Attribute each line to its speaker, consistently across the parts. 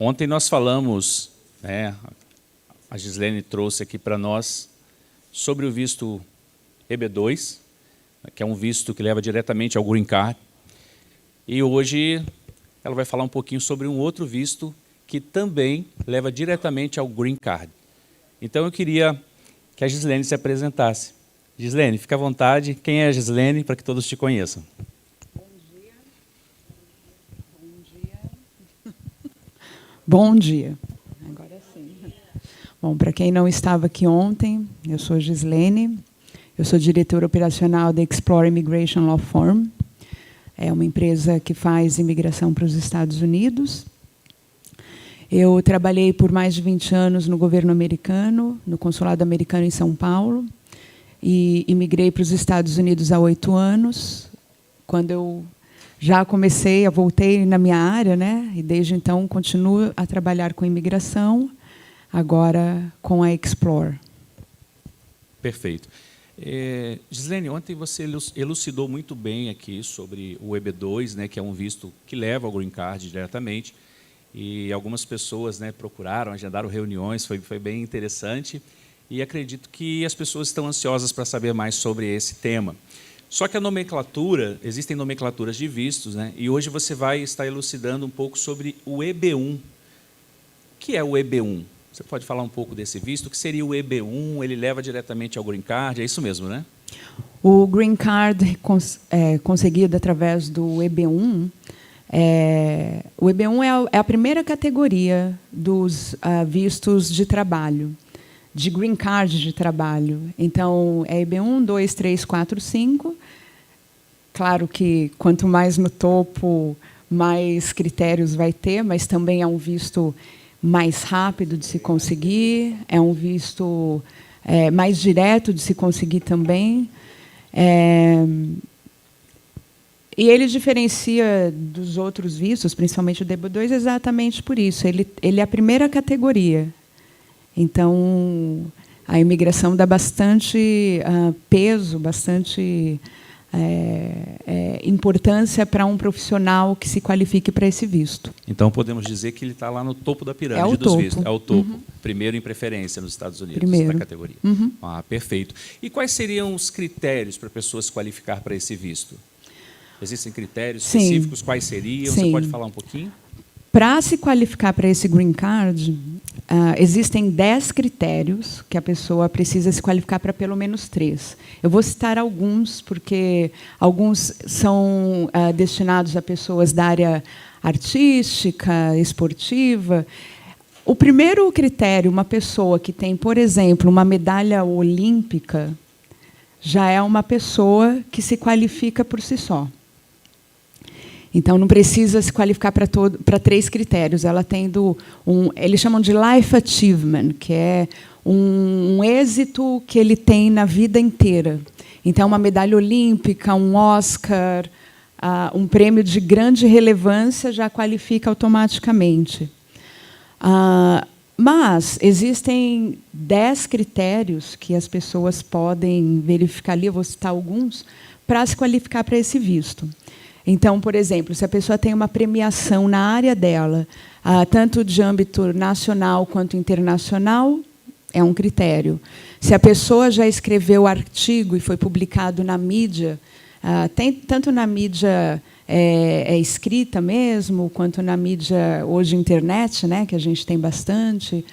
Speaker 1: Ontem nós falamos, né, a Gislene trouxe aqui para nós sobre o visto EB2, que é um visto que leva diretamente ao Green Card. E hoje ela vai falar um pouquinho sobre um outro visto que também leva diretamente ao Green Card. Então eu queria que a Gislene se apresentasse. Gislene, fica à vontade. Quem é a Gislene, para que todos te conheçam?
Speaker 2: Bom dia. Agora sim. Bom, para quem não estava aqui ontem, eu sou Gislene, eu sou diretora operacional da Explore Immigration Law Firm. É uma empresa que faz imigração para os Estados Unidos. Eu trabalhei por mais de 20 anos no governo americano, no consulado americano em São Paulo, e imigrei para os Estados Unidos há 8 anos, quando eu já voltei na minha área, né? E desde então continuo a trabalhar com imigração, agora com a Explore.
Speaker 1: Perfeito. Gislene, ontem você elucidou muito bem aqui sobre o EB2, né, que é um visto que leva ao Green Card diretamente, e algumas pessoas, né, procuraram, agendaram reuniões, foi bem interessante, e acredito que as pessoas estão ansiosas para saber mais sobre esse tema. Só que a nomenclatura, existem nomenclaturas de vistos, né? E hoje você vai estar elucidando um pouco sobre o EB1. O que é o EB1? Você pode falar um pouco desse visto? O que seria o EB1? Ele leva diretamente ao Green Card? É isso mesmo, né?
Speaker 2: O Green Card conseguido através do EB1, o EB1 é a primeira categoria dos vistos de trabalho, de Green Card de trabalho. Então, é EB1, 2, 3, 4, 5. Claro que quanto mais no topo, mais critérios vai ter, mas também é um visto mais rápido de se conseguir, é um visto mais direto de se conseguir também. E ele diferencia dos outros vistos, principalmente o EB2, exatamente por isso. Ele é a primeira categoria. Então, a imigração dá bastante peso, bastante importância para um profissional que se qualifique para esse visto.
Speaker 1: Então, podemos dizer que ele está lá no topo da pirâmide dos vistos. É o topo. Uhum. Primeiro em preferência nos Estados Unidos, da categoria.
Speaker 2: Uhum.
Speaker 1: Perfeito. E quais seriam os critérios para a pessoa se qualificar para esse visto? Existem critérios específicos? Quais seriam?
Speaker 2: Sim.
Speaker 1: Você pode falar um pouquinho?
Speaker 2: Para se qualificar para esse Green Card, existem 10 critérios que a pessoa precisa se qualificar para pelo menos 3. Eu vou citar alguns, porque alguns são destinados a pessoas da área artística, esportiva. O primeiro critério, uma pessoa que tem, por exemplo, uma medalha olímpica, já é uma pessoa que se qualifica por si só. Então, não precisa se qualificar para 3 critérios. Ela tendo eles chamam de life achievement, que é um êxito que ele tem na vida inteira. Então, uma medalha olímpica, um Oscar, um prêmio de grande relevância já qualifica automaticamente. Mas existem 10 critérios que as pessoas podem verificar ali, eu vou citar alguns, para se qualificar para esse visto. Então, por exemplo, se a pessoa tem uma premiação na área dela, tanto de âmbito nacional quanto internacional, é um critério. Se a pessoa já escreveu artigo e foi publicado na mídia, tanto na mídia escrita mesmo, quanto na mídia, hoje, internet, né, que a gente tem bastante,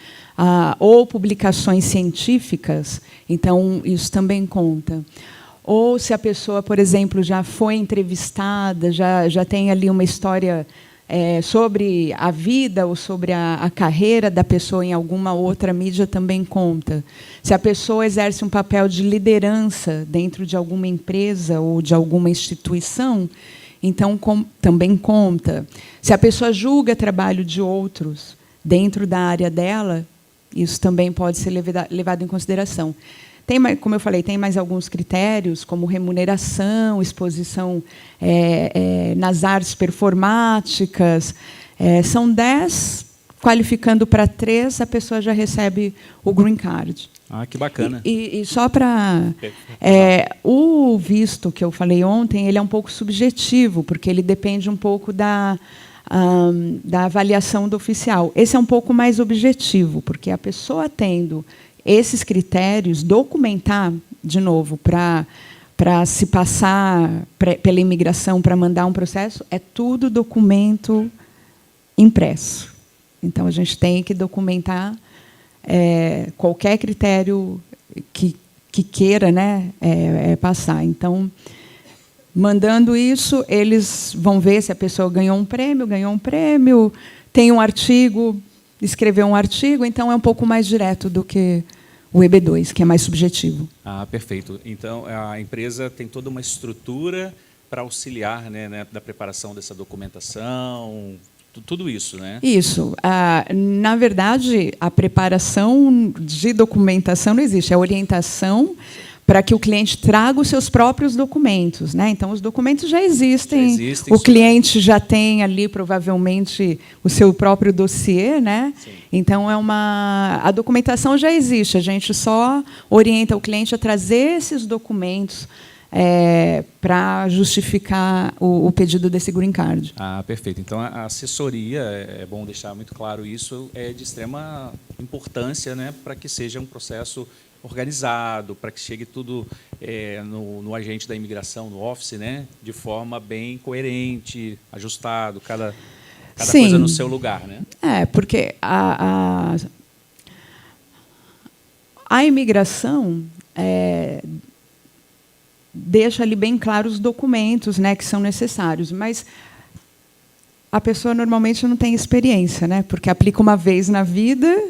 Speaker 2: ou publicações científicas, então isso também conta. Ou se a pessoa, por exemplo, já foi entrevistada, já tem ali uma história sobre a vida ou sobre a carreira da pessoa em alguma outra mídia, também conta. Se a pessoa exerce um papel de liderança dentro de alguma empresa ou de alguma instituição, então também conta. Se a pessoa julga trabalho de outros dentro da área dela, isso também pode ser levado em consideração. Como eu falei, tem mais alguns critérios, como remuneração, exposição nas artes performáticas. São 10, qualificando para 3, a pessoa já recebe o Green Card.
Speaker 1: Que bacana.
Speaker 2: E só para... o visto que eu falei ontem, ele é um pouco subjetivo, porque ele depende um pouco da avaliação do oficial. Esse é um pouco mais objetivo, porque a pessoa tendo esses critérios, documentar, de novo, para se passar pela imigração, para mandar um processo, é tudo documento impresso. Então, a gente tem que documentar qualquer critério que queira, né, passar. Então, mandando isso, eles vão ver se a pessoa ganhou um prêmio, tem um artigo, escreveu um artigo, então é um pouco mais direto do que o EB2, que é mais subjetivo.
Speaker 1: Ah, perfeito. Então, a empresa tem toda uma estrutura para auxiliar, né, da preparação dessa documentação, tudo isso, né?
Speaker 2: Isso. Na verdade, a preparação de documentação não existe, é orientação para que o cliente traga os seus próprios documentos, né? Então, os documentos já existem o cliente já tem ali, provavelmente, o seu próprio dossiê, né?
Speaker 1: Sim.
Speaker 2: Então, a documentação já existe, a gente só orienta o cliente a trazer esses documentos para justificar o pedido desse green card.
Speaker 1: Ah, perfeito. Então, a assessoria, é bom deixar muito claro isso, é de extrema importância, né, para que seja um processo organizado, para que chegue tudo no agente da imigração, no office, né, de forma bem coerente, ajustado, cada coisa no seu lugar, né?
Speaker 2: Porque a imigração deixa ali bem claro os documentos, né, que são necessários, mas a pessoa normalmente não tem experiência, né, porque aplica uma vez na vida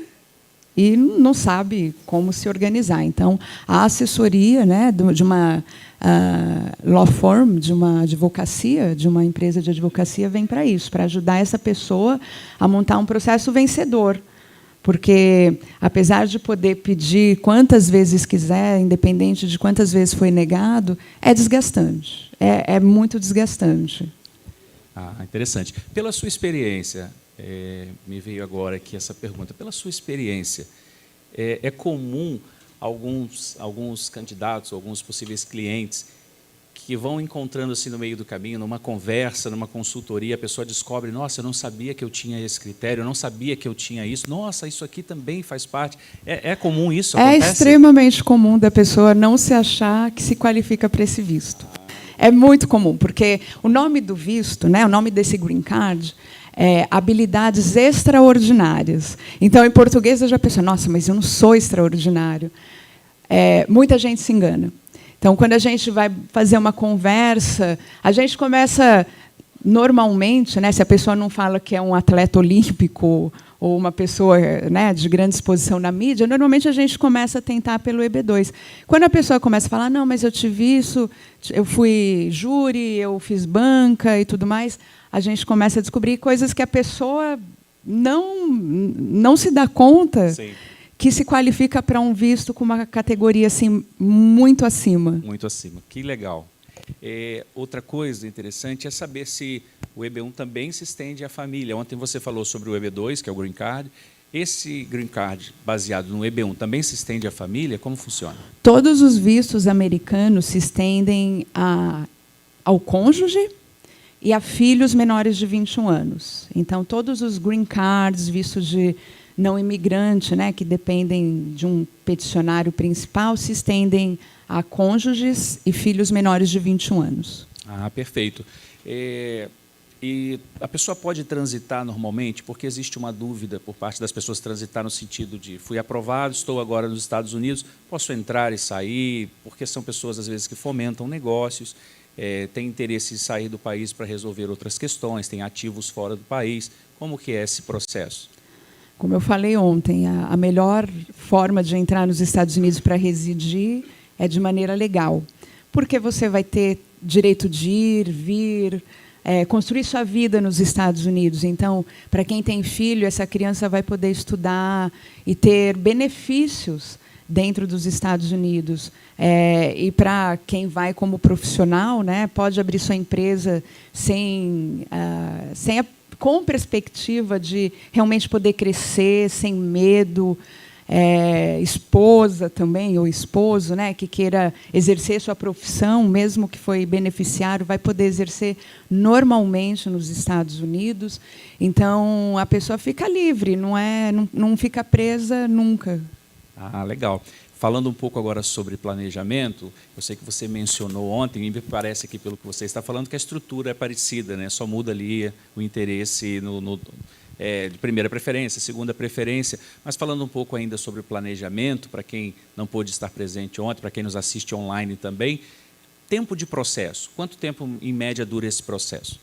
Speaker 2: e não sabe como se organizar. Então, a assessoria, né, de uma law firm, de uma advocacia, de uma empresa de advocacia, vem para isso, para ajudar essa pessoa a montar um processo vencedor. Porque, apesar de poder pedir quantas vezes quiser, independente de quantas vezes foi negado, é desgastante. É muito desgastante.
Speaker 1: Ah, interessante. Pela sua experiência, me veio agora aqui essa pergunta. Pela sua experiência, é comum alguns candidatos, alguns possíveis clientes que vão encontrando assim no meio do caminho, numa conversa, numa consultoria, a pessoa descobre, nossa, eu não sabia que eu tinha esse critério, eu não sabia que eu tinha isso, nossa, isso aqui também faz parte. É comum isso? Acontece?
Speaker 2: É extremamente comum da pessoa não se achar que se qualifica para esse visto. É muito comum, porque o nome do visto, né, o nome desse green card, é habilidades extraordinárias. Então, em português, eu já penso, nossa, mas eu não sou extraordinário. Muita gente se engana. Então, quando a gente vai fazer uma conversa, a gente começa, normalmente, né, se a pessoa não fala que é um atleta olímpico ou uma pessoa, né, de grande exposição na mídia, normalmente a gente começa a tentar pelo EB2. Quando a pessoa começa a falar, não, mas eu tive isso, eu fui júri, eu fiz banca e tudo mais, a gente começa a descobrir coisas que a pessoa não se dá conta.
Speaker 1: Sim.
Speaker 2: Que se qualifica para um visto com uma categoria assim, muito acima.
Speaker 1: Muito acima. Que legal. Outra coisa interessante é saber se o EB1 também se estende à família. Ontem você falou sobre o EB2, que é o Green Card. Esse Green Card baseado no EB1 também se estende à família? Como funciona?
Speaker 2: Todos os vistos americanos se estendem ao cônjuge e a filhos menores de 21 anos. Então, todos os Green Cards, vistos de não imigrante, né, que dependem de um peticionário principal, se estendem a cônjuges e filhos menores de 21 anos.
Speaker 1: Ah, perfeito. E a pessoa pode transitar normalmente, porque existe uma dúvida por parte das pessoas transitar no sentido de fui aprovado, estou agora nos Estados Unidos, posso entrar e sair, porque são pessoas, às vezes, que fomentam negócios, têm interesse em sair do país para resolver outras questões, têm ativos fora do país. Como que é esse processo?
Speaker 2: Como eu falei ontem, a melhor forma de entrar nos Estados Unidos para residir é de maneira legal, porque você vai ter direito de ir, vir, construir sua vida nos Estados Unidos. Então, para quem tem filho, essa criança vai poder estudar e ter benefícios dentro dos Estados Unidos. E para quem vai como profissional, né, pode abrir sua empresa com perspectiva de realmente poder crescer, sem medo. esposa também, ou esposo, né, que queira exercer sua profissão, mesmo que foi beneficiário, vai poder exercer normalmente nos Estados Unidos. Então, a pessoa fica livre, não fica presa nunca.
Speaker 1: Ah, legal. Falando um pouco agora sobre planejamento, eu sei que você mencionou ontem, e me parece que, pelo que você está falando, que a estrutura é parecida, né? Só muda ali o interesse de primeira preferência, segunda preferência. Mas falando um pouco ainda sobre o planejamento, para quem não pôde estar presente ontem, para quem nos assiste online também, tempo de processo. Quanto tempo, em média, dura esse processo?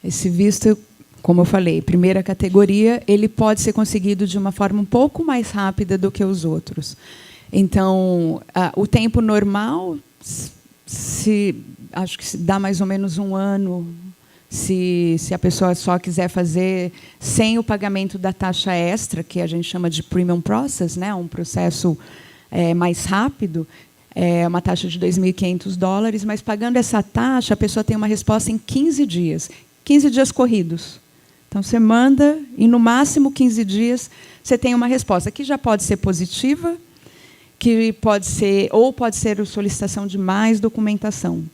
Speaker 2: Esse visto, como eu falei, primeira categoria, ele pode ser conseguido de uma forma um pouco mais rápida do que os outros. Então, o tempo normal, acho que se dá mais ou menos 1 ano, se a pessoa só quiser fazer sem o pagamento da taxa extra, que a gente chama de premium process, né, um processo mais rápido, é uma taxa de $2.500, mas pagando essa taxa, a pessoa tem uma resposta em 15 dias, 15 dias corridos. Então, você manda e, no máximo, 15 dias, você tem uma resposta que já pode ser positiva, que pode ser solicitação de mais documentação.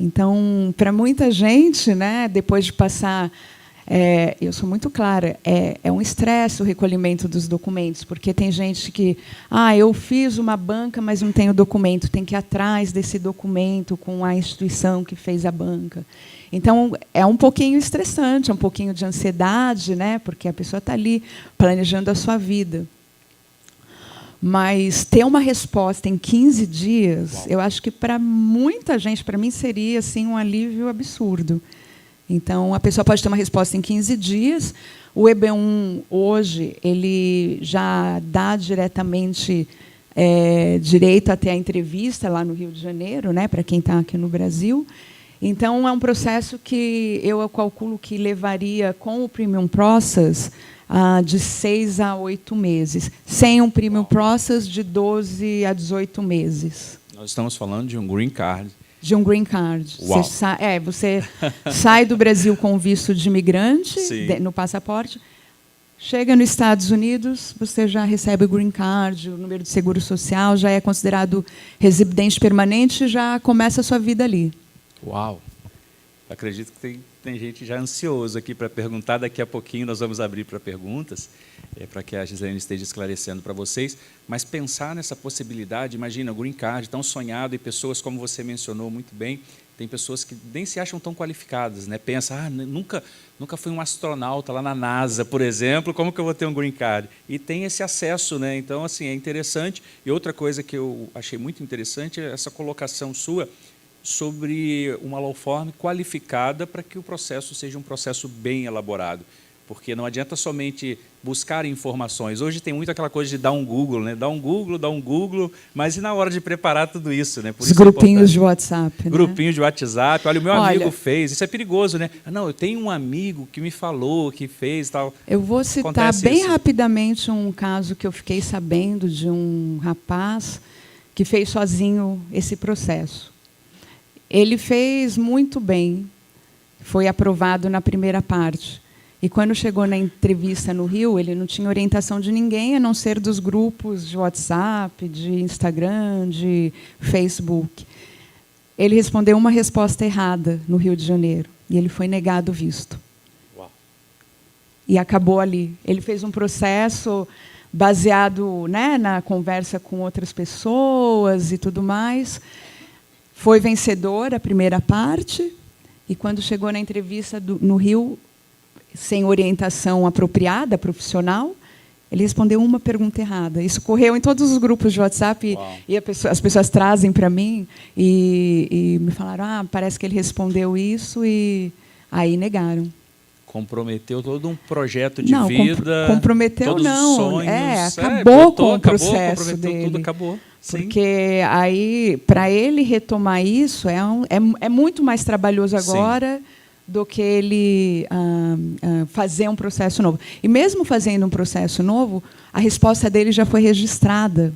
Speaker 2: Então, para muita gente, né, depois de passar, eu sou muito clara, é um estresse o recolhimento dos documentos, porque tem gente que, eu fiz uma banca, mas não tenho documento, tem que ir atrás desse documento com a instituição que fez a banca. Então, é um pouquinho estressante, é um pouquinho de ansiedade, né, porque a pessoa está ali planejando a sua vida. Mas ter uma resposta em 15 dias, uau, eu acho que para muita gente, para mim, seria assim, um alívio absurdo. Então, a pessoa pode ter uma resposta em 15 dias. O EB1, hoje, ele já dá diretamente direito até a entrevista lá no Rio de Janeiro, né, para quem está aqui no Brasil. Então, é um processo que eu calculo que levaria, com o Premium Process, de 6 a 8 meses, sem um Premium Process de 12 a 18 meses.
Speaker 1: Nós estamos falando de um green card.
Speaker 2: De um green card. Você sai do Brasil com visto de imigrante no passaporte, chega nos Estados Unidos, você já recebe o green card, o número de seguro social, já é considerado residente permanente e já começa a sua vida ali.
Speaker 1: Uau! Acredito que tem gente já ansiosa aqui para perguntar. Daqui a pouquinho nós vamos abrir para perguntas, para que a Gislene esteja esclarecendo para vocês. Mas pensar nessa possibilidade, imagina, o green card tão sonhado, e pessoas, como você mencionou muito bem, tem pessoas que nem se acham tão qualificadas, né? Pensa, nunca fui um astronauta lá na NASA, por exemplo, como que eu vou ter um green card? E tem esse acesso, né? Então, assim, é interessante. E outra coisa que eu achei muito interessante é essa colocação sua sobre uma law firm qualificada para que o processo seja um processo bem elaborado. Porque não adianta somente buscar informações. Hoje tem muito aquela coisa de dar um Google, né? Dar um Google, mas e na hora de preparar tudo isso, né? Por
Speaker 2: Os grupinhos de WhatsApp. Né?
Speaker 1: Grupinhos de WhatsApp. Olha, o meu amigo fez. Isso é perigoso, né? Não, eu tenho um amigo que me falou, que fez tal.
Speaker 2: Eu vou citar bem rapidamente um caso que eu fiquei sabendo de um rapaz que fez sozinho esse processo. Ele fez muito bem, foi aprovado na primeira parte. E, quando chegou na entrevista no Rio, ele não tinha orientação de ninguém, a não ser dos grupos de WhatsApp, de Instagram, de Facebook. Ele respondeu uma resposta errada no Rio de Janeiro, e ele foi negado o visto. Uau. E acabou ali. Ele fez um processo baseado, né, na conversa com outras pessoas e tudo mais. Foi vencedor a primeira parte, e, quando chegou na entrevista no Rio, sem orientação apropriada, profissional, ele respondeu uma pergunta errada. Isso correu em todos os grupos de WhatsApp, e as pessoas trazem para mim e me falaram, parece que ele respondeu isso, e aí negaram.
Speaker 1: Comprometeu todo um projeto de vida.
Speaker 2: Comprometeu
Speaker 1: todos
Speaker 2: não.
Speaker 1: Os sonhos,
Speaker 2: acabou com o processo dele.
Speaker 1: Tudo acabou. Sim.
Speaker 2: Porque aí, para ele retomar isso, é muito mais trabalhoso agora, sim, do que ele fazer um processo novo. E, mesmo fazendo um processo novo, a resposta dele já foi registrada.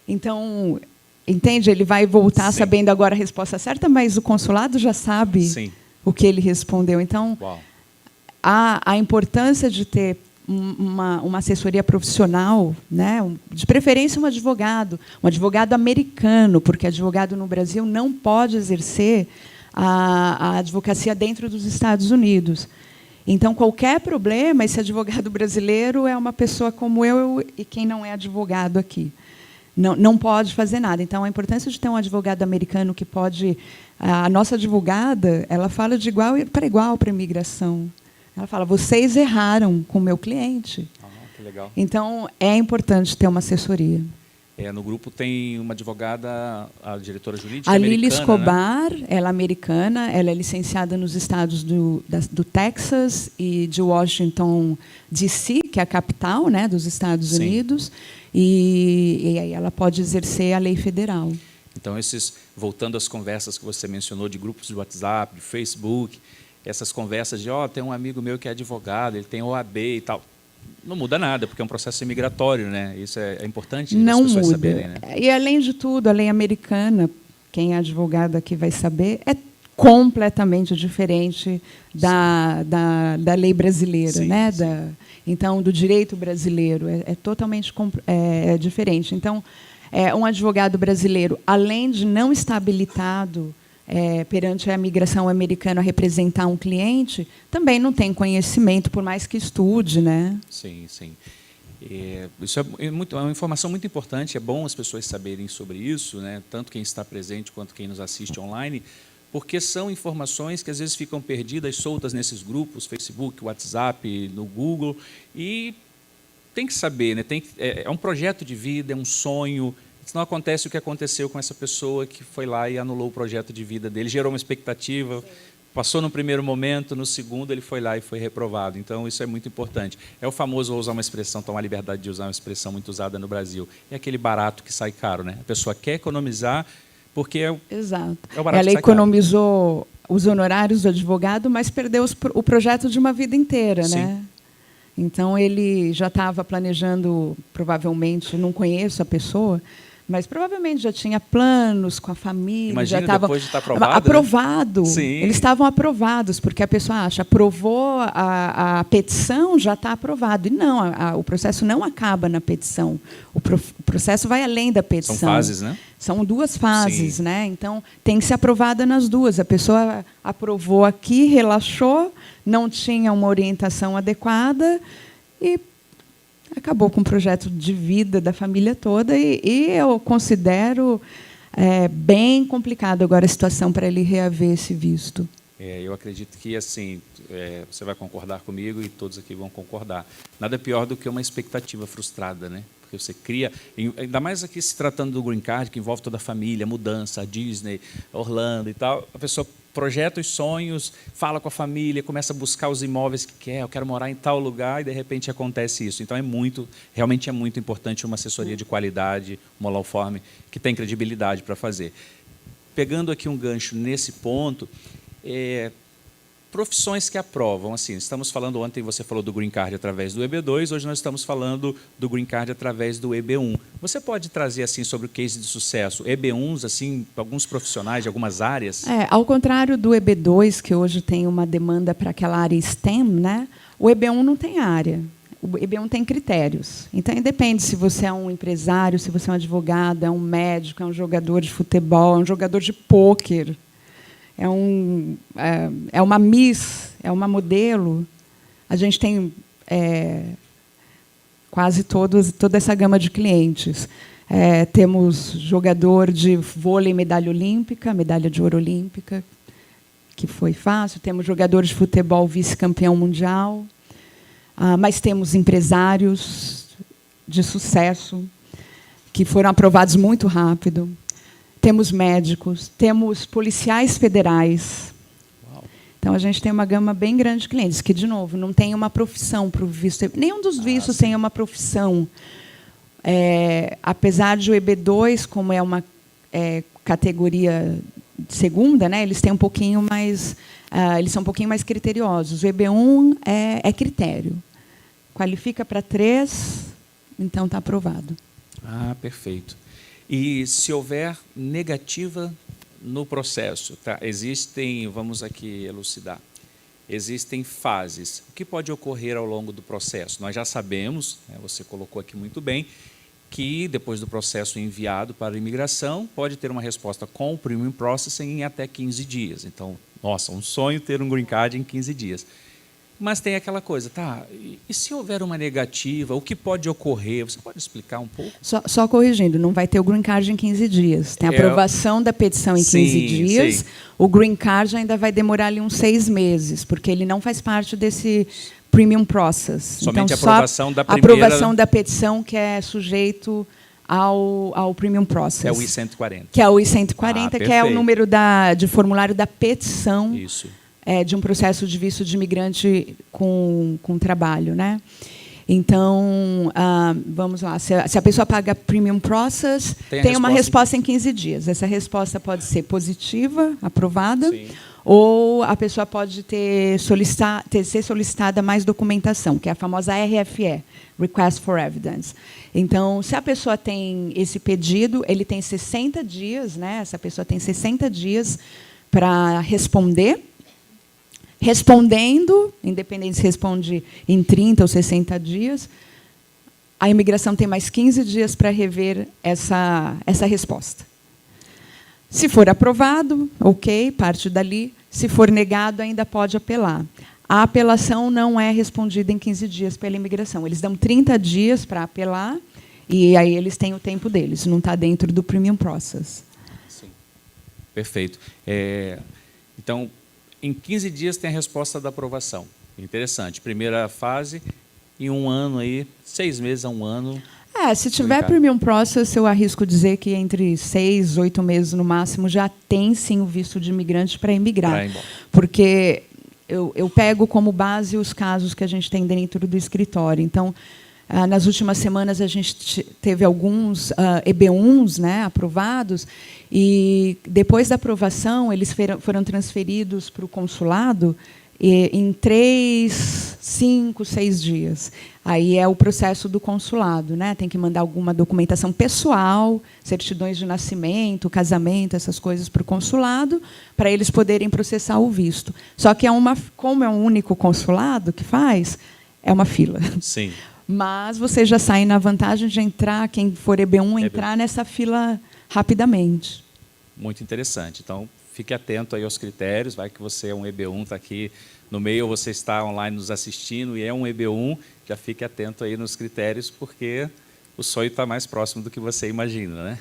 Speaker 2: Então, entende? Ele vai voltar, sim, sabendo agora a resposta certa, mas o consulado já sabe, sim, o que ele respondeu. Então, a importância de ter uma assessoria profissional, né? De preferência um advogado americano, porque advogado no Brasil não pode exercer a advocacia dentro dos Estados Unidos. Então, qualquer problema, esse advogado brasileiro é uma pessoa como eu e quem não é advogado aqui. Não pode fazer nada. Então, a importância de ter um advogado americano que pode... A nossa advogada, ela fala de igual para a imigração. Ela fala, vocês erraram com o meu cliente.
Speaker 1: Que legal.
Speaker 2: Então, é importante ter uma assessoria.
Speaker 1: No grupo tem uma advogada, a diretora jurídica
Speaker 2: a
Speaker 1: americana,
Speaker 2: Lili Escobar,
Speaker 1: né?
Speaker 2: ela é americana, ela é licenciada nos estados do Texas e de Washington, D.C., que é a capital, né, dos Estados
Speaker 1: Sim.
Speaker 2: Unidos, e aí ela pode exercer a lei federal.
Speaker 1: Então, voltando às conversas que você mencionou de grupos de WhatsApp, de Facebook, essas conversas de, tem um amigo meu que é advogado, ele tem OAB e tal. Não muda nada, porque é um processo migratório, né? Isso é importante
Speaker 2: Não
Speaker 1: as pessoas
Speaker 2: muda.
Speaker 1: saberem, né?
Speaker 2: E, além de tudo, a lei americana, quem é advogado aqui vai saber, é completamente diferente da lei brasileira,
Speaker 1: Sim,
Speaker 2: né?
Speaker 1: sim.
Speaker 2: Então, do direito brasileiro. É totalmente diferente. Então, um advogado brasileiro, além de não estar habilitado perante a imigração americana a representar um cliente, também não tem conhecimento, por mais que estude, né?
Speaker 1: Sim, sim. Isso é uma informação muito importante, é bom as pessoas saberem sobre isso, né? Tanto quem está presente quanto quem nos assiste online, porque são informações que às vezes ficam perdidas, soltas nesses grupos, Facebook, WhatsApp, no Google, e tem que saber, né? É um projeto de vida, é um sonho. Senão acontece o que aconteceu com essa pessoa que foi lá e anulou o projeto de vida dele, gerou uma expectativa, sim, passou no primeiro momento, no segundo ele foi lá e foi reprovado. Então, isso é muito importante. É o famoso, vou usar uma expressão, tomar a liberdade de usar uma expressão muito usada no Brasil, é aquele barato que sai caro, né? A pessoa quer economizar porque
Speaker 2: Exato.
Speaker 1: É o barato
Speaker 2: Ela
Speaker 1: que sai
Speaker 2: economizou os honorários do advogado, mas perdeu o projeto de uma vida inteira,
Speaker 1: sim,
Speaker 2: né? Então, ele já estava planejando, provavelmente, não conheço a pessoa, mas provavelmente já tinha planos com a família.
Speaker 1: Imagina,
Speaker 2: já estava
Speaker 1: depois de estar aprovado.
Speaker 2: Aprovado.
Speaker 1: Né? Sim.
Speaker 2: Eles estavam aprovados, porque a pessoa acha, aprovou a petição, já está aprovado. E não, o processo não acaba na petição. O processo vai além da petição.
Speaker 1: São fases, né?
Speaker 2: São duas fases,
Speaker 1: sim,
Speaker 2: né? Então, tem que ser aprovada nas duas. A pessoa aprovou aqui, relaxou, não tinha uma orientação adequada e acabou com o projeto de vida da família toda, e eu considero bem complicado agora a situação para ele reaver esse visto.
Speaker 1: Eu acredito que, assim, você vai concordar comigo e todos aqui vão concordar. Nada pior do que uma expectativa frustrada, né? Porque você cria, ainda mais aqui se tratando do Green Card, que envolve toda a família, mudança, a Disney, Orlando e tal, a pessoa projeta os sonhos, fala com a família, começa a buscar os imóveis que quer, eu quero morar em tal lugar, e, de repente, acontece isso. Então, realmente é muito importante uma assessoria de qualidade, uma law firm, que tem credibilidade para fazer. Pegando aqui um gancho nesse ponto, profissões que aprovam, assim, estamos falando, ontem você falou do Green Card através do EB2, hoje nós estamos falando do Green Card através do EB1. Você pode trazer, assim, sobre o case de sucesso, EB1s, assim, alguns profissionais de algumas áreas?
Speaker 2: Ao contrário do EB2, que hoje tem uma demanda para aquela área STEM, né? O EB1 não tem área. O EB1 tem critérios. Então, independe se você é um empresário, se você é um advogado, é um médico, é um jogador de futebol, é um jogador de pôquer, é uma Miss, é uma modelo. A gente tem quase toda essa gama de clientes. Temos jogador de vôlei, medalha olímpica, medalha de ouro olímpica, que foi fácil. Temos jogador de futebol, vice-campeão mundial. Mas temos empresários de sucesso, que foram aprovados muito rápido. Temos médicos, temos policiais federais.
Speaker 1: Uau.
Speaker 2: Então, a gente tem uma gama bem grande de clientes, que, de novo, não tem uma profissão para o visto. Nenhum dos vistos tem uma profissão. Apesar de o EB2, como é uma categoria segunda, né, eles têm um pouquinho mais, eles são um pouquinho mais criteriosos. O EB1 é critério. Qualifica para 3, então está aprovado.
Speaker 1: Perfeito. E se houver negativa no processo, tá? Existem, vamos aqui elucidar, existem fases. O que pode ocorrer ao longo do processo? Nós já sabemos, né, você colocou aqui muito bem, que depois do processo enviado para a imigração, pode ter uma resposta com o Premium Processing em até 15 dias. Então, nossa, um sonho ter um Green Card em 15 dias. Mas tem aquela coisa, tá? E se houver uma negativa, o que pode ocorrer? Você pode explicar um pouco?
Speaker 2: Só corrigindo, não vai ter o Green Card em 15 dias. Tem a aprovação da petição em 15 dias. Sim. O Green Card ainda vai demorar ali uns 6 meses, porque ele não faz parte desse Premium Process.
Speaker 1: Somente
Speaker 2: então,
Speaker 1: a aprovação da primeira...
Speaker 2: A aprovação da petição que é sujeito ao Premium Process.
Speaker 1: É o I-140.
Speaker 2: Que é o I-140, que é o número de formulário da petição.
Speaker 1: Isso.
Speaker 2: De um processo de visto de imigrante com trabalho, né? Então, vamos lá. Se a pessoa paga Premium Process, tem uma resposta em 15 dias. Essa resposta pode ser positiva, aprovada, sim, ou a pessoa pode ser solicitada mais documentação, que é a famosa RFE, Request for Evidence. Então, se a pessoa tem esse pedido, ele tem 60 dias, né? Essa pessoa tem 60 dias para responder. Respondendo, independente se responde em 30 ou 60 dias, a imigração tem mais 15 dias para rever essa resposta. Se for aprovado, ok, parte dali. Se for negado, ainda pode apelar. A apelação não é respondida em 15 dias pela imigração. Eles dão 30 dias para apelar, e aí eles têm o tempo deles, não está dentro do Premium Process.
Speaker 1: Sim. Perfeito. Então, em 15 dias tem a resposta da aprovação. Interessante. Primeira fase, em um ano, 6 meses a um ano.
Speaker 2: Se tiver Premium Process, eu arrisco dizer que entre 6, 8 meses no máximo já tem sim o visto de imigrante para imigrar. Porque eu pego como base os casos que a gente tem dentro do escritório. Então, nas últimas semanas, a gente teve alguns EB1s, né, aprovados, e depois da aprovação, eles foram transferidos para o consulado em 3, 5, 6 dias. Aí é o processo do consulado, né? Tem que mandar alguma documentação pessoal, certidões de nascimento, casamento, essas coisas para o consulado, para eles poderem processar o visto. Só que como é um único consulado que faz, é uma fila.
Speaker 1: Sim.
Speaker 2: Mas você já sai na vantagem de entrar, quem for EB1, entrar nessa fila rapidamente.
Speaker 1: Muito interessante. Então, fique atento aí aos critérios. Vai que você é um EB1, está aqui no meio, ou você está online nos assistindo e é um EB1, já fique atento aí nos critérios, porque o sonho está mais próximo do que você imagina, né?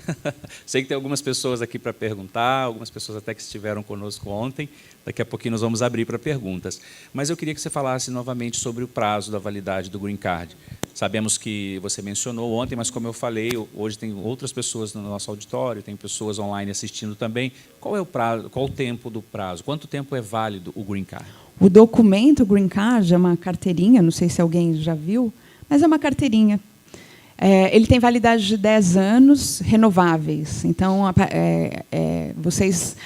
Speaker 1: Sei que tem algumas pessoas aqui para perguntar, algumas pessoas até que estiveram conosco ontem. Daqui a pouquinho nós vamos abrir para perguntas. Mas eu queria que você falasse novamente sobre o prazo da validade do Green Card. Sabemos que você mencionou ontem, mas como eu falei, hoje tem outras pessoas no nosso auditório, tem pessoas online assistindo também. Qual é o prazo? Qual o tempo do prazo? Quanto tempo é válido o Green Card?
Speaker 2: O documento Green Card é uma carteirinha, não sei se alguém já viu, mas é uma carteirinha. Ele tem validade de 10 anos, renováveis. Então,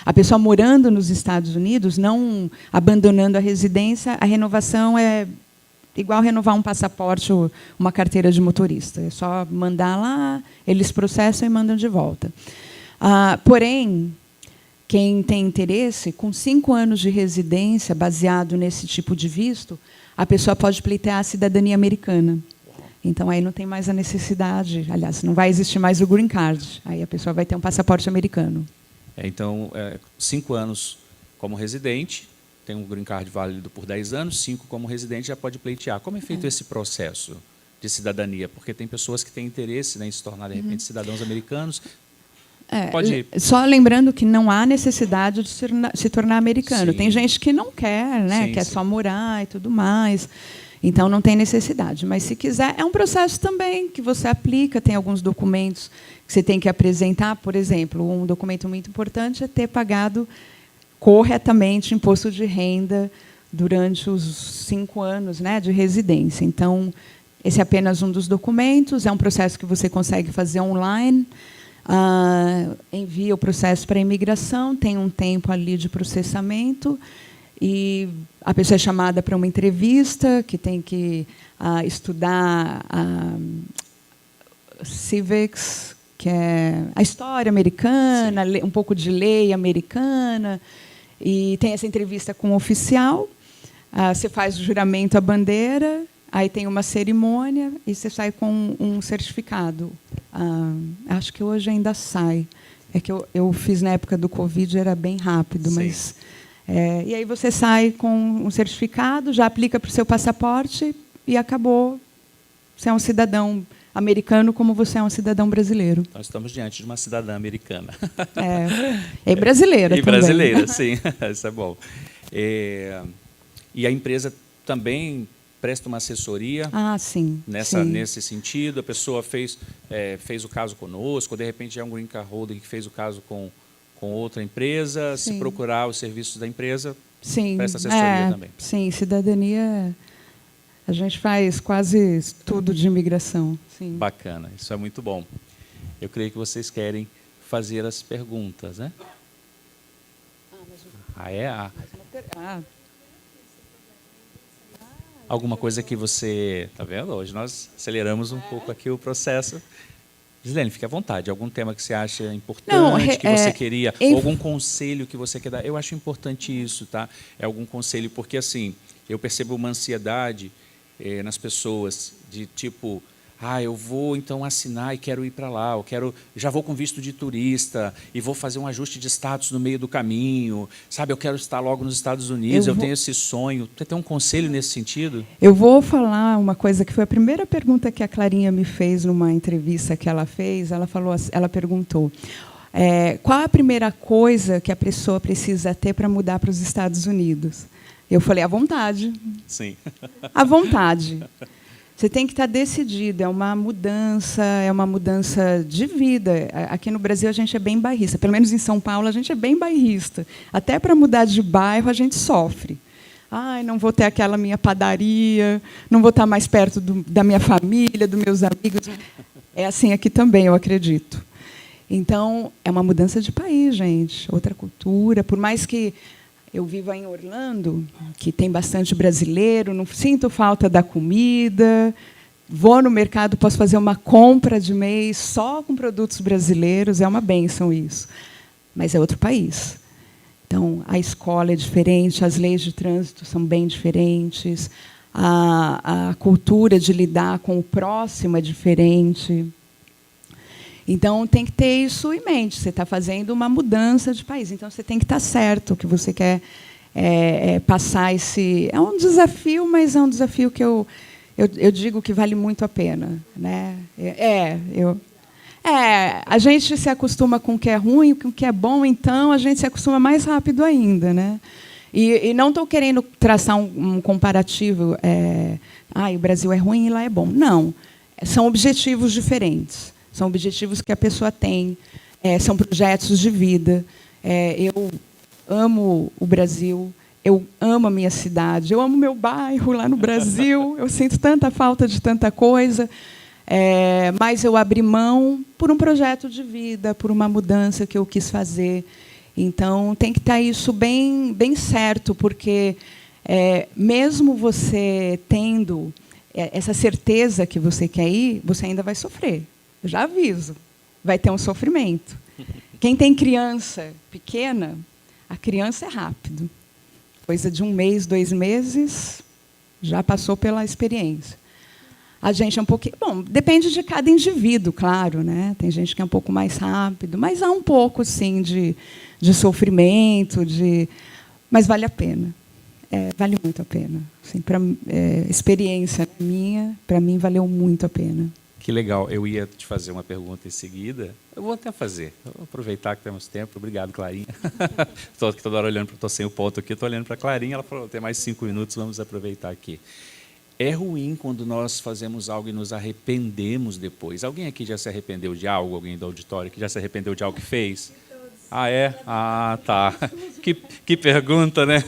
Speaker 2: a pessoa morando nos Estados Unidos, não abandonando a residência, a renovação é igual renovar um passaporte ou uma carteira de motorista. É só mandar lá, eles processam e mandam de volta. Porém, quem tem interesse, com 5 anos de residência, baseado nesse tipo de visto, a pessoa pode pleitear a cidadania americana. Então, aí não tem mais a necessidade, aliás, não vai existir mais o Green Card. Aí a pessoa vai ter um passaporte americano.
Speaker 1: Então, 5 anos como residente, tem um Green Card válido por 10 anos, 5 como residente já pode pleitear. Como é feito esse processo de cidadania? Porque tem pessoas que têm interesse, né, em se tornar, de repente, cidadãos americanos. Pode...
Speaker 2: Só lembrando que não há necessidade de se tornar americano.
Speaker 1: Sim.
Speaker 2: Tem gente que não quer, né, quer só morar e tudo mais. Então, não tem necessidade. Mas, se quiser, é um processo também que você aplica. Tem alguns documentos que você tem que apresentar. Por exemplo, um documento muito importante é ter pagado corretamente imposto de renda durante os 5 anos, né, de residência. Então, esse é apenas um dos documentos. É um processo que você consegue fazer online. Envia o processo para a imigração. Tem um tempo ali de processamento. E a pessoa é chamada para uma entrevista, que tem que estudar civics, que é a história americana, um pouco de lei americana, e tem essa entrevista com o oficial. Você faz o juramento à bandeira, aí tem uma cerimônia e você sai com um certificado. Acho que hoje ainda sai. É que eu fiz na época do Covid, era bem rápido,
Speaker 1: Sim.
Speaker 2: mas... e aí você sai com um certificado, já aplica para o seu passaporte e acabou. Você é um cidadão americano como você é um cidadão brasileiro.
Speaker 1: Nós estamos diante de uma cidadã americana.
Speaker 2: E brasileira
Speaker 1: e
Speaker 2: também.
Speaker 1: brasileira, sim. Isso é bom. E a empresa também presta uma assessoria
Speaker 2: sim.
Speaker 1: Nesse sentido? A pessoa fez o caso conosco, ou de repente é um green card holder que fez o caso com outra empresa,
Speaker 2: Sim.
Speaker 1: se procurar os serviços da empresa,
Speaker 2: sim.
Speaker 1: presta assessoria também.
Speaker 2: Sim, cidadania, a gente faz quase tudo de imigração. Sim.
Speaker 1: Bacana, isso é muito bom. Eu creio que vocês querem fazer as perguntas, né? Alguma coisa que você... Está vendo? Hoje nós aceleramos um pouco aqui o processo. Gislene, fique à vontade. Algum tema que você acha importante, que você queria, ou algum conselho que você quer dar? Eu acho importante isso, tá? É algum conselho, porque assim, eu percebo uma ansiedade nas pessoas, de tipo, eu vou então assinar e quero ir para lá, já vou com visto de turista e vou fazer um ajuste de status no meio do caminho, sabe? Eu quero estar logo nos Estados Unidos, eu tenho esse sonho. Você tem um conselho nesse sentido? Eu
Speaker 2: vou falar uma coisa que foi a primeira pergunta que a Clarinha me fez numa entrevista que ela fez. Ela perguntou, qual a primeira coisa que a pessoa precisa ter para mudar para os Estados Unidos? Eu falei, à vontade.
Speaker 1: Sim.
Speaker 2: À vontade. Você tem que estar decidido, é uma mudança de vida. Aqui no Brasil a gente é bem bairrista, pelo menos em São Paulo a gente é bem bairrista. Até para mudar de bairro a gente sofre. Não vou ter aquela minha padaria, não vou estar mais perto da minha família, dos meus amigos. É assim aqui também, eu acredito. Então, é uma mudança de país, gente, outra cultura. Por mais que eu viva em Orlando, que tem bastante brasileiro, não sinto falta da comida, vou no mercado, posso fazer uma compra de mês só com produtos brasileiros, é uma bênção isso. Mas é outro país. Então, a escola é diferente, as leis de trânsito são bem diferentes, a cultura de lidar com o próximo é diferente. Então, tem que ter isso em mente. Você está fazendo uma mudança de país. Então, você tem que estar certo que você quer passar esse... É um desafio, mas é um desafio que eu digo que vale muito a pena, né? A gente se acostuma com o que é ruim, com o que é bom, então a gente se acostuma mais rápido ainda, né? E não estou querendo traçar um comparativo. O Brasil é ruim e lá é bom. Não. São objetivos diferentes. São objetivos que a pessoa tem, são projetos de vida. Eu amo o Brasil, eu amo a minha cidade, eu amo meu bairro lá no Brasil, eu sinto tanta falta de tanta coisa, mas eu abri mão por um projeto de vida, por uma mudança que eu quis fazer. Então, tem que estar isso bem, bem certo, porque mesmo você tendo essa certeza que você quer ir, você ainda vai sofrer. Eu já aviso, vai ter um sofrimento. Quem tem criança pequena, a criança é rápido. Coisa de 1 mês, 2 meses, já passou pela experiência. A gente é um pouquinho... Bom, depende de cada indivíduo, claro, né? Tem gente que é um pouco mais rápido, mas há um pouco, sim, de sofrimento, mas vale a pena. Vale muito a pena. Assim, experiência minha, para mim, valeu muito a pena.
Speaker 1: Que legal. Eu ia te fazer uma pergunta em seguida. Eu vou até fazer. Eu vou aproveitar que temos tempo. Obrigado, Clarinha. Estou toda hora olhando, estou sem o ponto aqui, estou olhando para a Clarinha. Ela falou, tem mais 5 minutos, vamos aproveitar aqui. É ruim quando nós fazemos algo e nos arrependemos depois. Alguém aqui já se arrependeu de algo? Alguém do auditório que já se arrependeu de algo que fez? Tá. Que pergunta, né?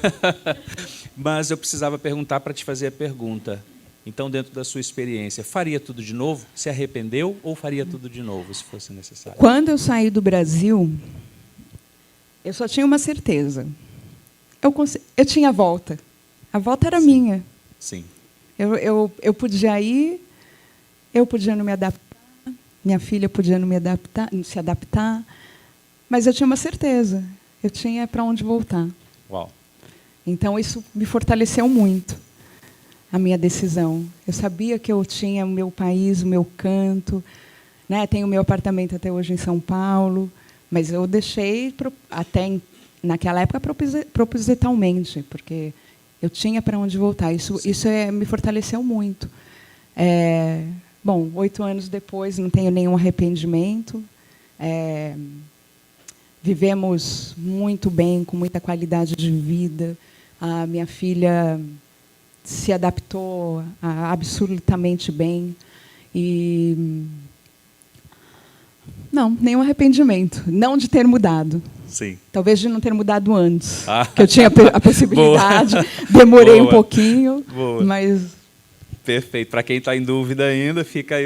Speaker 1: Mas eu precisava perguntar para te fazer a pergunta. Então, dentro da sua experiência, faria tudo de novo? Se arrependeu ou faria tudo de novo, se fosse necessário?
Speaker 2: Quando eu saí do Brasil, eu só tinha uma certeza. Eu tinha a volta. A volta era minha.
Speaker 1: Sim.
Speaker 2: Eu podia ir, eu podia não me adaptar, minha filha podia não se adaptar, mas eu tinha uma certeza. Eu tinha para onde voltar.
Speaker 1: Uau.
Speaker 2: Então, isso me fortaleceu muito, a minha decisão. Eu sabia que eu tinha o meu país, o meu canto, né? Tenho o meu apartamento até hoje em São Paulo, mas eu deixei, até naquela época, propositalmente, porque eu tinha para onde voltar. Isso me fortaleceu muito. Bom, 8 anos depois, não tenho nenhum arrependimento. Vivemos muito bem, com muita qualidade de vida. A minha filha se adaptou absolutamente bem. E não, nenhum arrependimento. Não de ter mudado.
Speaker 1: Sim.
Speaker 2: Talvez de não ter mudado antes, que eu tinha a possibilidade. Demorei um pouquinho, mas...
Speaker 1: Perfeito. Para quem está em dúvida ainda, fica aí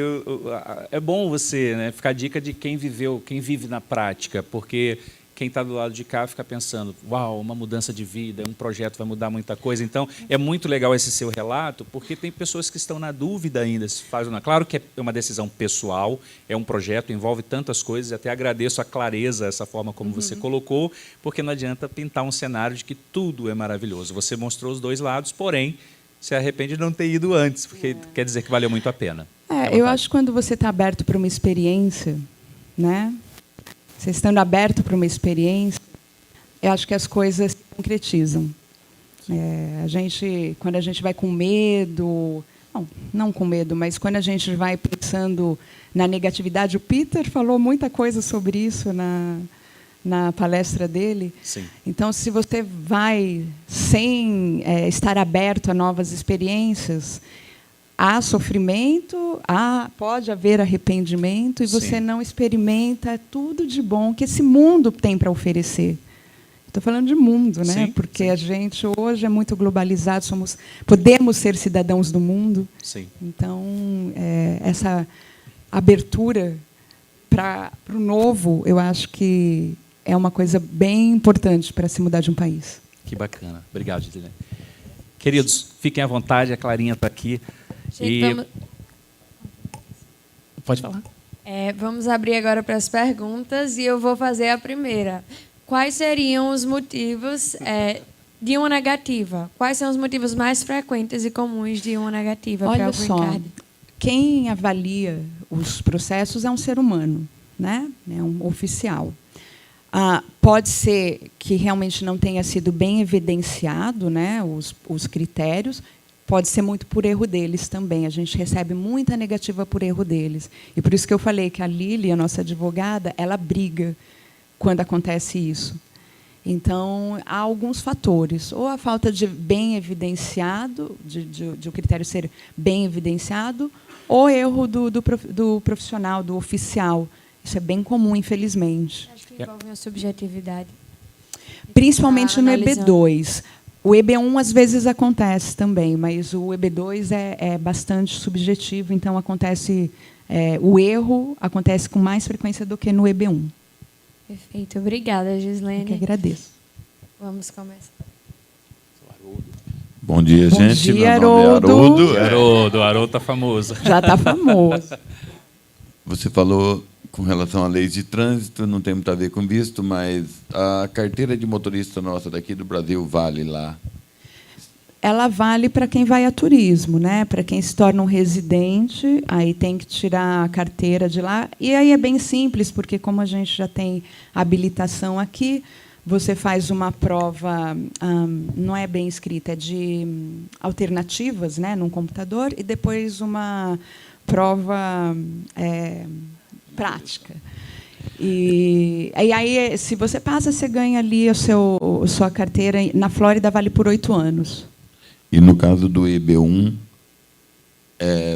Speaker 1: é bom você, né, ficar a dica de quem viveu, quem vive na prática, porque quem está do lado de cá fica pensando, uau, uma mudança de vida, um projeto vai mudar muita coisa. Então, é muito legal esse seu relato, porque tem pessoas que estão na dúvida ainda se faz ou não. Claro que é uma decisão pessoal, é um projeto, envolve tantas coisas, e até agradeço a clareza, essa forma como você colocou, porque não adianta pintar um cenário de que tudo é maravilhoso. Você mostrou os dois lados, porém, se arrepende de não ter ido antes, porque quer dizer que valeu muito a pena.
Speaker 2: Eu acho que quando você está aberto para uma experiência, né? Você estando aberto para uma experiência, eu acho que as coisas se concretizam. Quando a gente vai com medo, não com medo, mas quando a gente vai pensando na negatividade, o Peter falou muita coisa sobre isso na palestra dele.
Speaker 1: Sim.
Speaker 2: Então, se você vai sem estar aberto a novas experiências, há sofrimento, pode haver arrependimento, e você não experimenta tudo de bom que esse mundo tem para oferecer. Estou falando de mundo, né?
Speaker 1: Sim,
Speaker 2: porque a gente hoje é muito globalizado, podemos ser cidadãos do mundo.
Speaker 1: Sim.
Speaker 2: Então, essa abertura para o novo, eu acho que é uma coisa bem importante para se mudar de um país.
Speaker 1: Que bacana. Obrigado, Gislene. Queridos, fiquem à vontade, a Clarinha está aqui. Pode falar.
Speaker 3: Vamos abrir agora para as perguntas e eu vou fazer a primeira. Quais seriam os motivos de uma negativa? Quais são os motivos mais frequentes e comuns de uma negativa para o Green Card?
Speaker 2: Quem avalia os processos é um ser humano, né? É um oficial. Pode ser que realmente não tenha sido bem evidenciado, né, os critérios. Pode ser muito por erro deles também. A gente recebe muita negativa por erro deles. E por isso que eu falei que a Lili, a nossa advogada, ela briga quando acontece isso. Então, há alguns fatores. Ou a falta de bem evidenciado, de o critério ser bem evidenciado, ou erro do profissional, do oficial. Isso é bem comum, infelizmente.
Speaker 3: Acho que envolve a subjetividade.
Speaker 2: Principalmente no EB2. O EB1 às vezes acontece também, mas o EB2 é bastante subjetivo, então o erro acontece com mais frequência do que no EB1.
Speaker 3: Perfeito. Obrigada, Gislene.
Speaker 2: Eu que agradeço.
Speaker 3: Vamos começar.
Speaker 4: Bom dia, gente.
Speaker 2: Bom dia,
Speaker 4: Meu nome
Speaker 2: Haroldo.
Speaker 4: é Haroldo.
Speaker 1: Haroldo está famoso.
Speaker 2: Já está famoso.
Speaker 4: Você falou com relação a leis de trânsito, não tem muito a ver com visto, mas a carteira de motorista nossa daqui do Brasil vale lá?
Speaker 2: Ela vale para quem vai a turismo, né? Para quem se torna um residente, aí tem que tirar a carteira de lá. E aí é bem simples, porque como a gente já tem habilitação aqui, você faz uma prova, não é bem escrita, é de alternativas, né, num computador, e depois uma prova prática. E aí, se você passa, você ganha ali sua carteira. Na Flórida, vale por 8 anos.
Speaker 4: E no caso do EB1,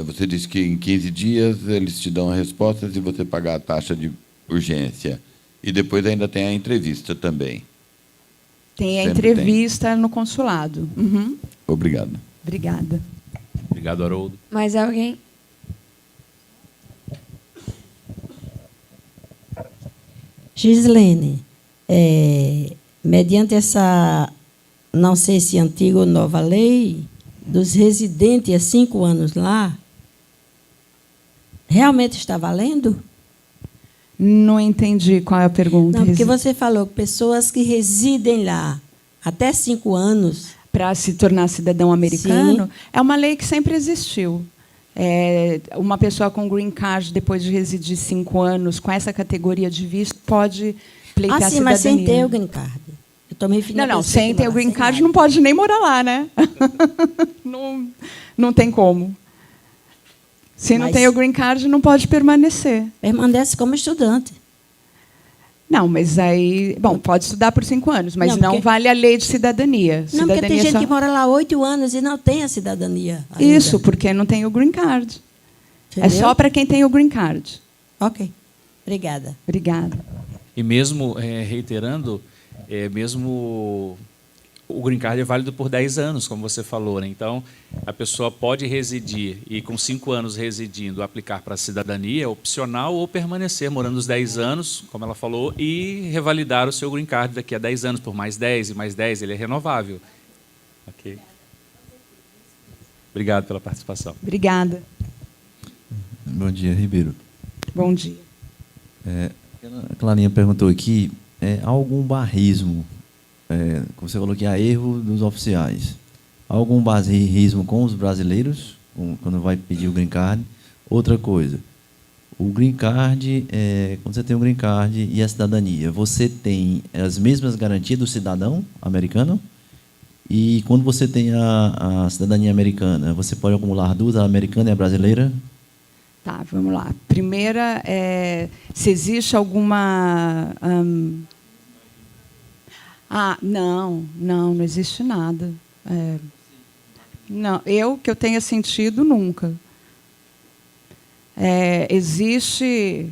Speaker 4: você disse que em 15 dias eles te dão as respostas e você pagar a taxa de urgência. E depois ainda tem a entrevista também.
Speaker 2: Tem a entrevista no consulado. Uhum.
Speaker 4: Obrigado.
Speaker 2: Obrigada.
Speaker 1: Obrigado, Haroldo.
Speaker 3: Mais alguém?
Speaker 5: Gislene, mediante essa, não sei se antiga ou nova lei, dos residentes há 5 anos lá, realmente está valendo?
Speaker 2: Não entendi qual é a pergunta.
Speaker 5: Não, porque você falou que pessoas que residem lá Até 5 anos.
Speaker 2: Para se tornar cidadão americano, é uma lei que sempre existiu. Uma pessoa com green card, depois de residir 5 anos, com essa categoria de visto, pode pleitear a
Speaker 5: Sim,
Speaker 2: cidadania.
Speaker 5: mas sem ter o green card. Eu estou me referindo
Speaker 2: Não,
Speaker 5: a
Speaker 2: sem ter o green
Speaker 5: sem
Speaker 2: card
Speaker 5: nada.
Speaker 2: não pode nem morar lá, né? não tem como. Se não
Speaker 5: Mas-
Speaker 2: tem o green card, não pode permanecer.
Speaker 5: Permanece como estudante.
Speaker 2: Não, mas aí... Bom, pode estudar por 5 anos, mas
Speaker 5: Não,
Speaker 2: não
Speaker 5: porque-
Speaker 2: vale a lei de cidadania.
Speaker 5: Não, porque tem
Speaker 2: Cidadania
Speaker 5: gente
Speaker 2: só-
Speaker 5: que mora lá 8 anos e não tem a cidadania ainda.
Speaker 2: Isso, porque não tem o green card. É
Speaker 5: Entendeu?
Speaker 2: só para quem tem o green card.
Speaker 5: Ok. Obrigada.
Speaker 2: Obrigada.
Speaker 1: E mesmo, reiterando, mesmo o green card é válido por 10 anos, como você falou, né? Então, a pessoa pode residir e, com 5 anos residindo, aplicar para a cidadania opcional ou permanecer morando os 10 anos, como ela falou, e revalidar o seu green card daqui a 10 anos, por mais 10 e mais 10, ele é renovável. Ok? Obrigado pela participação.
Speaker 2: Obrigada.
Speaker 6: Bom dia, Ribeiro.
Speaker 2: Bom dia.
Speaker 6: A Clarinha perguntou aqui, há algum barrismo, como você falou que há erro dos oficiais, há algum barrismo com os brasileiros, quando vai pedir o green card? Outra coisa, o green card, quando você tem o green card e a cidadania, você tem as mesmas garantias do cidadão americano? E quando você tem a cidadania americana, você pode acumular duas, a americana e a brasileira?
Speaker 2: Tá, vamos lá. Primeira, se existe alguma... não existe nada. Não, que eu tenha sentido, nunca. Existe,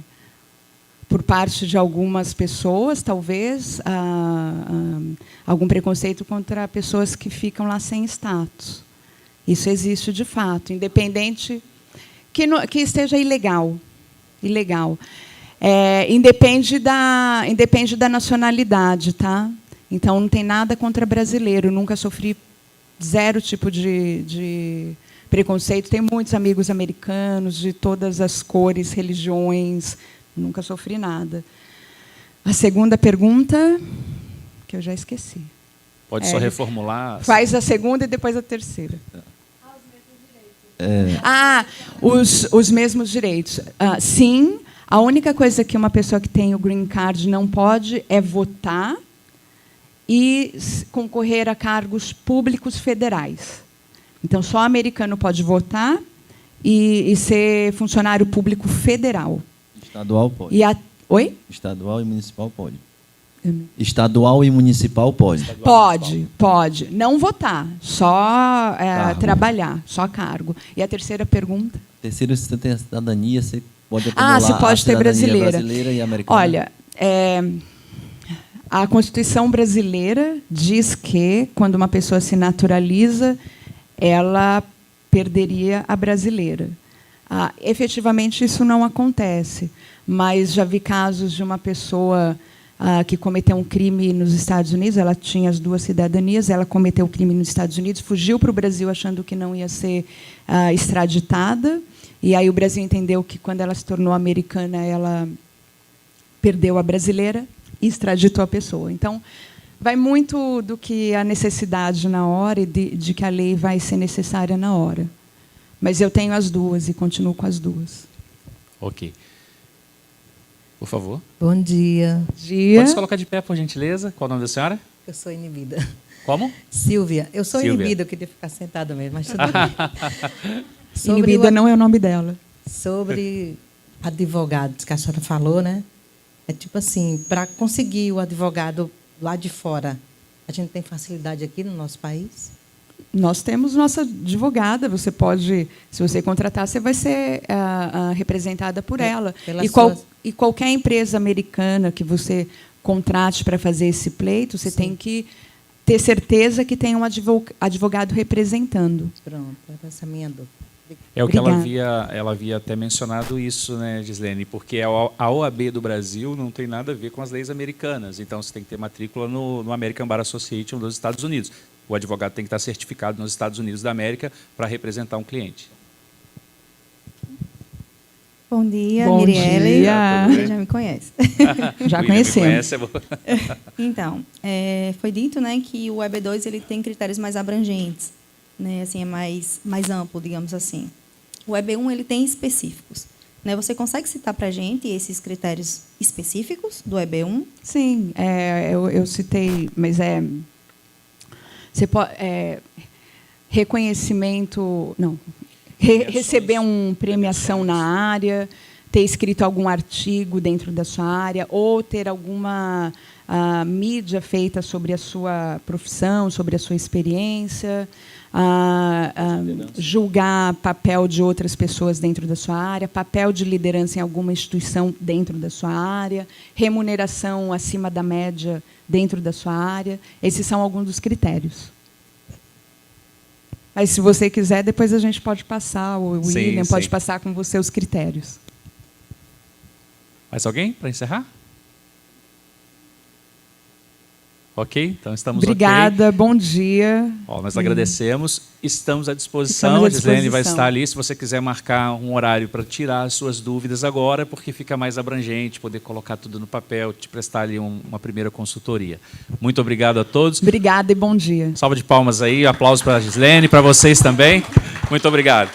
Speaker 2: por parte de algumas pessoas, talvez, algum preconceito contra pessoas que ficam lá sem status. Isso existe de fato, independente... Que esteja ilegal. Independe da nacionalidade, tá? Então, não tem nada contra brasileiro. Nunca sofri zero tipo de preconceito. Tenho muitos amigos americanos de todas as cores, religiões. Nunca sofri nada. A segunda pergunta, que eu já esqueci.
Speaker 1: Pode só reformular?
Speaker 2: Faz a segunda e depois a terceira. Os mesmos direitos. Sim, a única coisa que uma pessoa que tem o green card não pode é votar e concorrer a cargos públicos federais. Então, só americano pode votar e ser funcionário público federal.
Speaker 6: Estadual pode.
Speaker 2: Oi?
Speaker 6: Estadual e municipal pode. Estadual e municipal pode.
Speaker 2: Pode. Não votar, só trabalhar, só cargo. E a terceira pergunta?
Speaker 6: Terceiro, se você tem a cidadania, você pode acumular
Speaker 2: você pode
Speaker 6: a
Speaker 2: ter
Speaker 6: cidadania
Speaker 2: brasileira
Speaker 6: e americana.
Speaker 2: Olha, a Constituição brasileira diz que, quando uma pessoa se naturaliza, ela perderia a brasileira. Efetivamente, isso não acontece, mas já vi casos de uma pessoa que cometeu um crime nos Estados Unidos, ela tinha as duas cidadanias, ela cometeu o crime nos Estados Unidos, fugiu para o Brasil achando que não ia ser extraditada, e aí o Brasil entendeu que, quando ela se tornou americana, ela perdeu a brasileira e extraditou a pessoa. Então, vai muito do que a necessidade na hora e de que a lei vai ser necessária na hora. Mas eu tenho as duas e continuo com as duas.
Speaker 1: Ok. Por favor.
Speaker 7: Bom dia.
Speaker 1: Pode se colocar de pé, por gentileza. Qual o nome da senhora?
Speaker 7: Eu sou inibida.
Speaker 1: Como?
Speaker 7: Silvia. Eu sou
Speaker 1: Silvia.
Speaker 7: inibida, eu queria ficar sentada mesmo, mas tudo bem.
Speaker 2: Inibida não é o nome dela.
Speaker 7: Sobre advogados, que a senhora falou, né? É tipo assim, para conseguir o advogado lá de fora, a gente tem facilidade aqui no nosso país?
Speaker 2: Nós temos nossa advogada. Você pode, se você contratar, você vai ser representada por ela. E qualquer empresa americana que você contrate para fazer esse pleito, você tem que ter certeza que tem um advogado representando.
Speaker 7: Pronto, essa é a minha dúvida.
Speaker 1: É o que
Speaker 2: Obrigada.
Speaker 1: ela havia até mencionado isso, né, Gislene? Porque a OAB do Brasil não tem nada a ver com as leis americanas. Então, você tem que ter matrícula no American Bar Association dos Estados Unidos. O advogado tem que estar certificado nos Estados Unidos da América para representar um cliente.
Speaker 8: Bom dia,
Speaker 2: Bom
Speaker 8: Mirielle.
Speaker 2: dia.
Speaker 8: Você já me conhece.
Speaker 2: Já
Speaker 1: William me
Speaker 2: conhecemos.
Speaker 1: conhece, é bom.
Speaker 8: Então, foi dito, né, que o EB2 ele tem critérios mais abrangentes, né, assim, é mais amplo, digamos assim. O EB1 ele tem específicos. Né? Você consegue citar para a gente esses critérios específicos do EB1?
Speaker 2: Sim, eu citei, mas você pode, reconhecimento, não, receber uma premiação na área, ter escrito algum artigo dentro da sua área, ou ter alguma mídia feita sobre a sua profissão, sobre a sua experiência, julgar papel de outras pessoas dentro da sua área, papel de liderança em alguma instituição dentro da sua área, remuneração acima da média dentro da sua área. Esses são alguns dos critérios. Mas, se você quiser, depois a gente pode passar, o William pode passar com você os critérios.
Speaker 1: Mais alguém para encerrar? Ok, então estamos
Speaker 2: Obrigada,
Speaker 1: ok.
Speaker 2: bom dia.
Speaker 1: Nós agradecemos, estamos à disposição. A Gislene vai estar ali, se você quiser marcar um horário para tirar as suas dúvidas agora, porque fica mais abrangente, poder colocar tudo no papel, te prestar ali uma primeira consultoria. Muito obrigado a todos.
Speaker 2: Obrigada e bom dia.
Speaker 1: Salva de palmas aí, aplausos para a Gislene, para vocês também. Muito obrigado.